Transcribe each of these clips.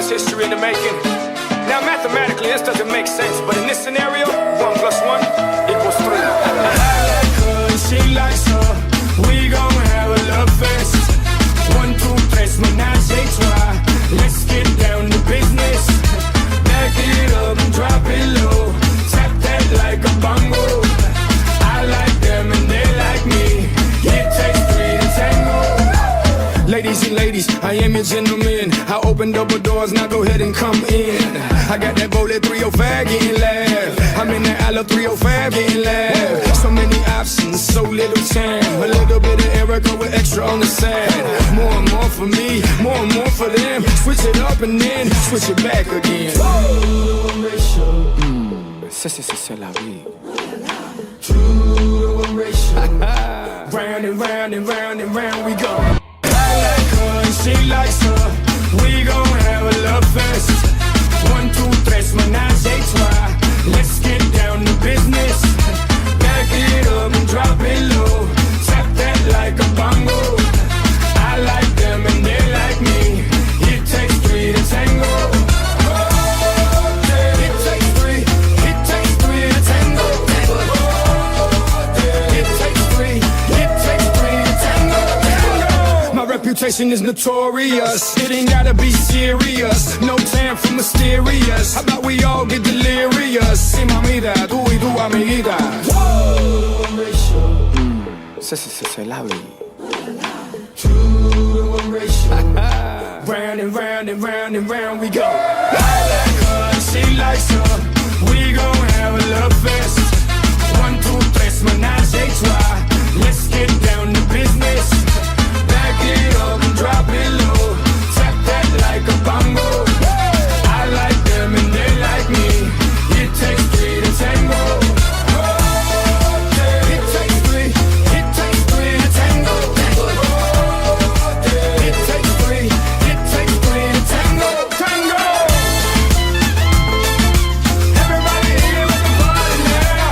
was history in the making. Now mathematically this doesn't make sense, but in this scenario, 1 plus 1 equals 3. I like her and she likes her. We gon' have a love fest. 1, 2, 3, menage a trois. Let's get down to business. Back it up and drop it low. Tap that like a bongo. I like them and they like me. It takes 3 to tango. Ladies and ladies, I am your gentleman. I open double doors, now go ahead and come in. I got that bullet 305 getting loud. I'm in that Isla 305 getting loud. So many options, so little time. A little bit of Erica with extra on the side. More and more for me, more and more for them. Switch it up and then switch it back again. C'est la vie. Round and round and round and round we go. She likes her, we gon' have a love fest. 1, 2, 3, menage a trois. Let's get down to business. Back it up and drop it low. Tap that like a bongo. I like them and they like me. It takes 3 to tango. It takes 3, it takes 3 to tango. It takes 3, it takes 3 to tango. My reputation is notorious. It ain't gotta be serious. No time for mysterious. How about we all get delirious? Sí, mamita, tú y tu amiguita. C'est la vie. Round and round and round and round we go. I like her and she likes her. We gon' have a love fest. 1, 2, 3, menage a trois. Let's get down to business. Back it up and drop it low. Tap that like a bongo. I like them and they like me. It takes 3 to tango. It takes 3, it takes 3 to tango. It takes 3, it takes 3 to tango. Tango! Everybody here with the party now.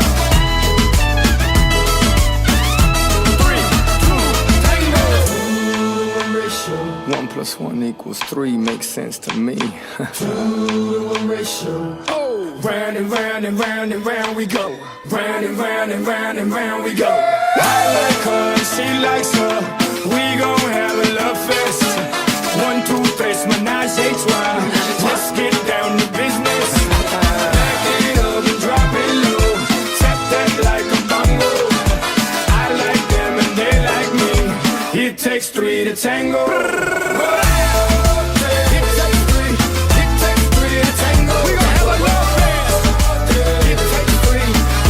3, 2, tango. 1 plus 1 equals 3 makes sense to me. 2 to 1 ratio. Oh, round and round and round and round we go. Round and round and round and round we go. I like her and she likes her. We gon' have a love fest. 1, 2, 3, menage a trois. Let's get down to business. Back it up and drop it low. Tap that like a bongo. I like them and they like me. It takes 3 to tango. It takes 3, it takes 3 to tango. We gon' have a love fest. It takes 3,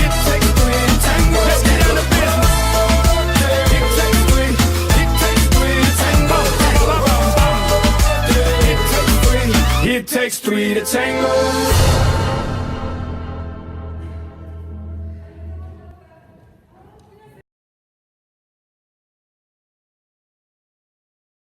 it takes 3 to tango. Let's get down to business. It takes 3, it takes 3 to tango. It takes 3, it takes 3 to tango.